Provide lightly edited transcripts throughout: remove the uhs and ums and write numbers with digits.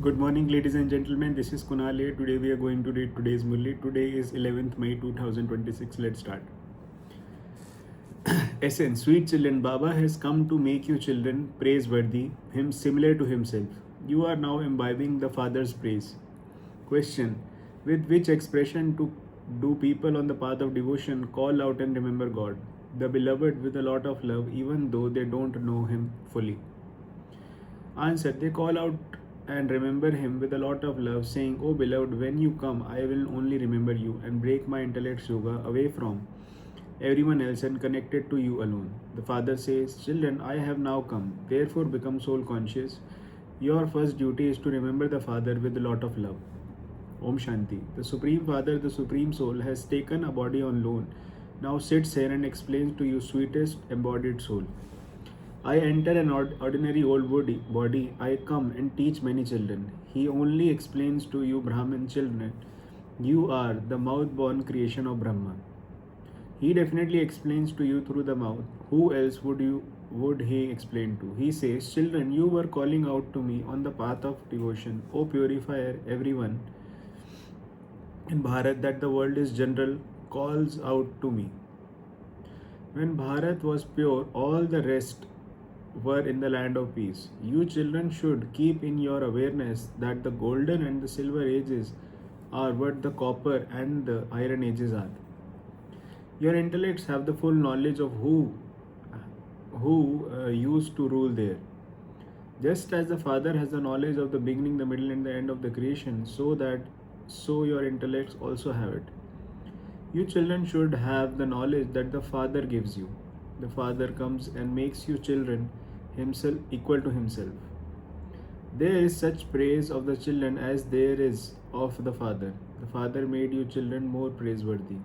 Good morning, ladies and gentlemen. This is Kunal here. Today we are going to read today's Murli. Today is 11th May 2026. Let's start. Essence, sweet children, Baba has come to make you children praiseworthy, him similar to himself. You are now imbibing the Father's praise. Question, with which expression do people on the path of devotion call out and remember God, the beloved with a lot of love, even though they don't know him fully? Answer, they call out and remember him with a lot of love, saying, O beloved, when you come, I will only remember you and break my intellect's yoga away from everyone else and connect it to you alone. The Father says, Children, I have now come, therefore become soul conscious. Your first duty is to remember the Father with a lot of love. Om Shanti. The Supreme Father, the Supreme Soul, has taken a body on loan. Now sits here and explains to you, sweetest embodied soul. I enter an ordinary old body. I come and teach many children. He only explains to you, Brahmin children, you are the mouth born creation of Brahma. He definitely explains to you through the mouth. Who else would he explain to? He says, Children, you were calling out to me on the path of devotion. O purifier, everyone in Bharat that the world is general calls out to me. When Bharat was pure, all the rest were in the land of peace. You children should keep in your awareness that the golden and the silver ages are what the copper and the iron ages are. Your intellects have the full knowledge of who used to rule there. Just as the Father has the knowledge of the beginning, the middle, and the end of the creation, so your intellects also have it. You children should have the knowledge that the Father gives you. The Father comes and makes you children himself equal to himself. There is such praise of the children as there is of the Father. The Father made you children more praiseworthy.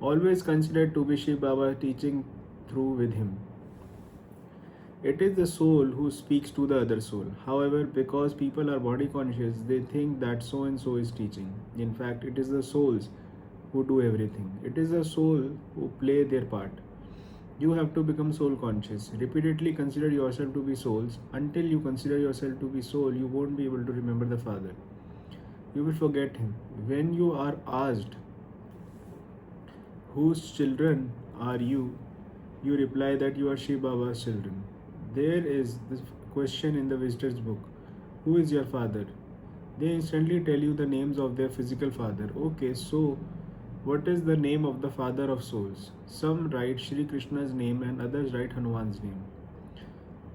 Always consider to be Shiv Baba teaching through with him. It is the soul who speaks to the other soul. However, because people are body conscious, they think that so and so is teaching. In fact, it is the souls who do everything. It is the soul who play their part. You have to become soul conscious. Repeatedly consider yourself to be souls. Until you consider yourself to be soul, you won't be able to remember the Father. You will forget him. When you are asked, whose children are you? You reply that you are Shiv Baba's children. There is this question in the visitor's book. Who is your father? They instantly tell you the names of their physical father. Okay, so what is the name of the father of souls? Some write Shri Krishna's name and others write Hanuman's name.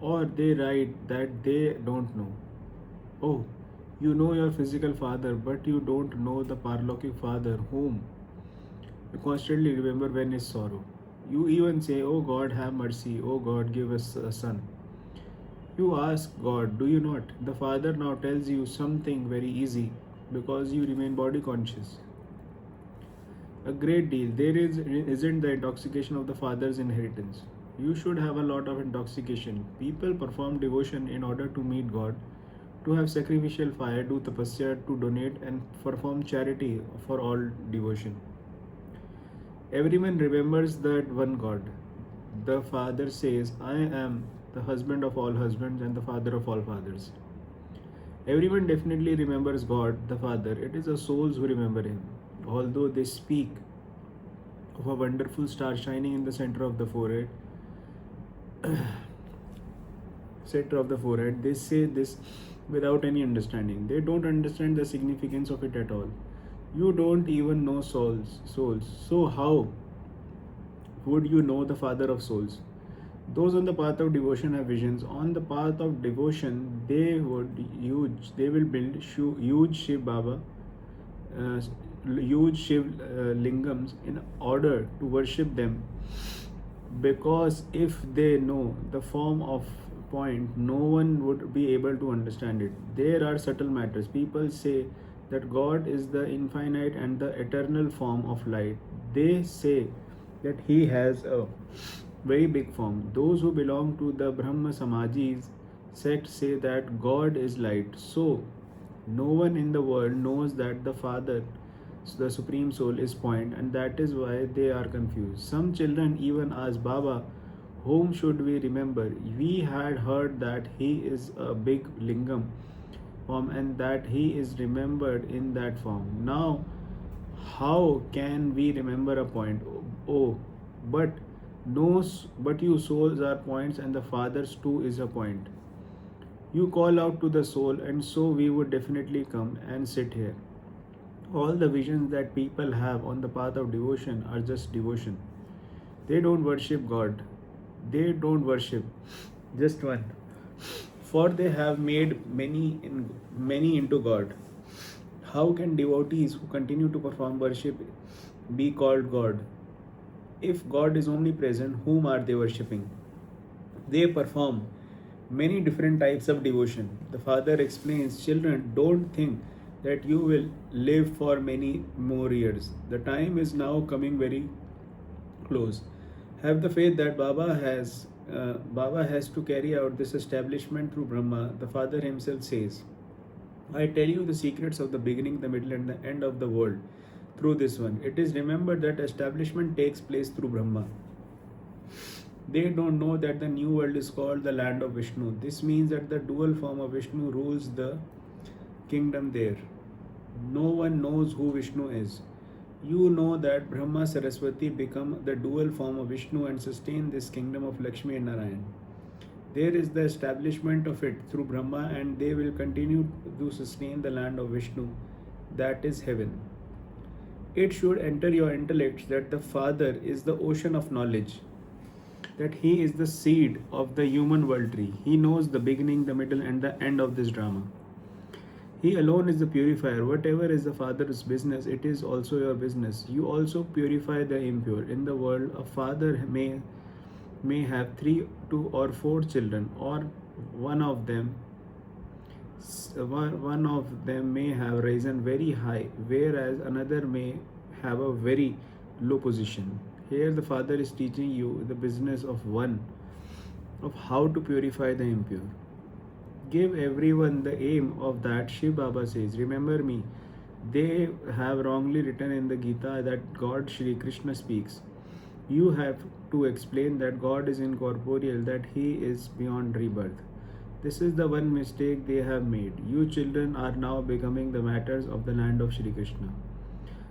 Or they write that they don't know. Oh, you know your physical father, but you don't know the Parlokik Father whom you constantly remember when is sorrow. You even say, Oh God, have mercy. Oh God, give us a son. You ask God, do you not? The Father now tells you something very easy because you remain body conscious. A great deal. Isn't the intoxication of the Father's inheritance. You should have a lot of intoxication. People perform devotion in order to meet God, to have sacrificial fire, do tapasya, to donate, and perform charity for all devotion. Everyone remembers that one God. The Father says, I am the husband of all husbands and the father of all fathers. Everyone definitely remembers God, the Father. It is the souls who remember him. Although they speak of a wonderful star shining in the center of the forehead, they say this without any understanding. They don't understand the significance of it at all. You don't even know souls. So how would you know the Father of souls? Those on the path of devotion have visions. On the path of devotion, they will build huge Shiv Baba, huge Shiv lingams in order to worship them. Because if they know the form of point, no one would be able to understand it. There are subtle matters. People say that God is the infinite and the eternal form of light. They say that he has a very big form. Those who belong to the Brahma Samajis sect say that God is light. So, no one in the world knows that the Father, the Supreme Soul, is point, and that is why they are confused. Some children even ask Baba, whom should we remember? We had heard that he is a big lingam form and that he is remembered in that form. Now, how can we remember a point? Oh, but but you souls are points, and the Father's too is a point. You call out to the soul, and so we would definitely come and sit here. All the visions that people have on the path of devotion are just devotion. They don't worship God. They don't worship just one. For they have made many into God. How can devotees who continue to perform worship be called God? If God is omnipresent, whom are they worshipping? They perform many different types of devotion. The father explains, children, don't think that you will live for many more years. The time is now coming very close. Have the faith that Baba has to carry out this establishment through Brahma. The Father himself says, I tell you the secrets of the beginning, the middle, and the end of the world through this one. It is remembered that establishment takes place through Brahma. They don't know that the new world is called the land of Vishnu. This means that the dual form of Vishnu rules the kingdom there. No one knows who Vishnu is. You know that Brahma Saraswati become the dual form of Vishnu and sustain this kingdom of Lakshmi and Narayan. There is the establishment of it through Brahma, and they will continue to sustain the land of Vishnu, that is heaven. It should enter your intellect that the Father is the ocean of knowledge, that he is the seed of the human world tree. He knows the beginning, the middle, and the end of this drama. He alone is the purifier. Whatever is the Father's business, it is also your business. You also purify the impure. In the world, a father may have 3, 2, or 4 children, or one of them may have risen very high, whereas another may have a very low position. Here the Father is teaching you the business of how to purify the impure. Give everyone the aim of that. Shiv Baba says, remember me. They have wrongly written in the Gita that God Shri Krishna speaks. You have to explain that God is incorporeal, that he is beyond rebirth. This is the one mistake they have made. You children are now becoming the matters of the land of Shri Krishna.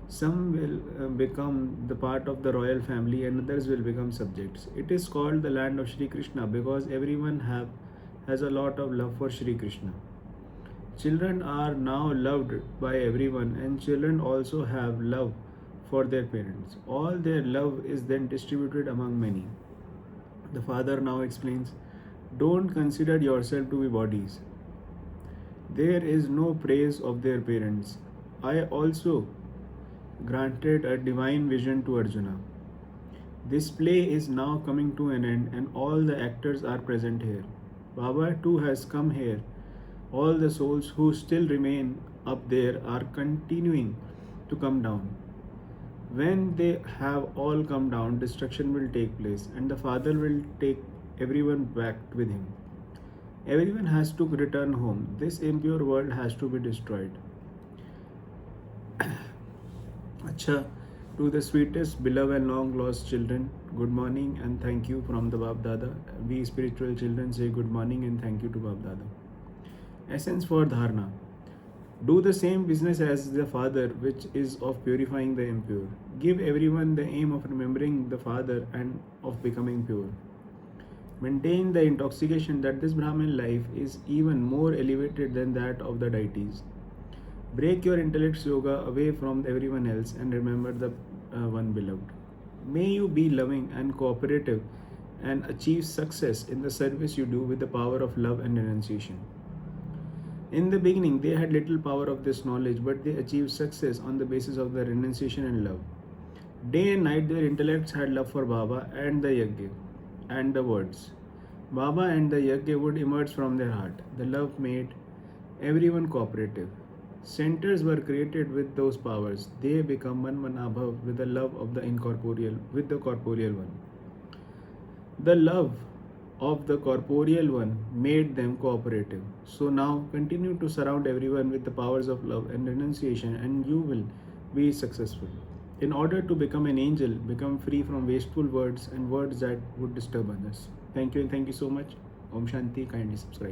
Some will become the part of the royal family, and others will become subjects. It is called the land of Shri Krishna because everyone has a lot of love for Shri Krishna. Children are now loved by everyone, and children also have love for their parents. All their love is then distributed among many. The Father now explains, don't consider yourself to be bodies. There is no praise of their parents. I also granted a divine vision to Arjuna. This play is now coming to an end, and all the actors are present here. Baba too has come here. All the souls who still remain up there are continuing to come down. When they have all come down, destruction will take place, and the Father will take everyone back with him. Everyone has to return home. This impure world has to be destroyed. Acha, to the sweetest, beloved, and long lost children, good morning and thank you from the Bab Dada. We spiritual children say good morning and thank you to Bab Dada. Essence for Dharna. Do the same business as the Father, which is of purifying the impure. Give everyone the aim of remembering the Father and of becoming pure. Maintain the intoxication that this Brahmin life is even more elevated than that of the deities. Break your intellect's yoga away from everyone else and remember the one beloved. May you be loving and cooperative and achieve success in the service you do with the power of love and renunciation. In the beginning, they had little power of this knowledge, but they achieved success on the basis of their renunciation and love. Day and night, their intellects had love for Baba and the Yajna and the words. Baba and the Yajna would emerge from their heart. The love made everyone cooperative. Centers were created with those powers. They become Manmanabhav with the love of the incorporeal, with the corporeal one. The love of the corporeal one made them cooperative. So now continue to surround everyone with the powers of love and renunciation, and you will be successful. In order to become an angel, become free from wasteful words and words that would disturb others. Thank you and thank you so much. Om Shanti. Kindly subscribe.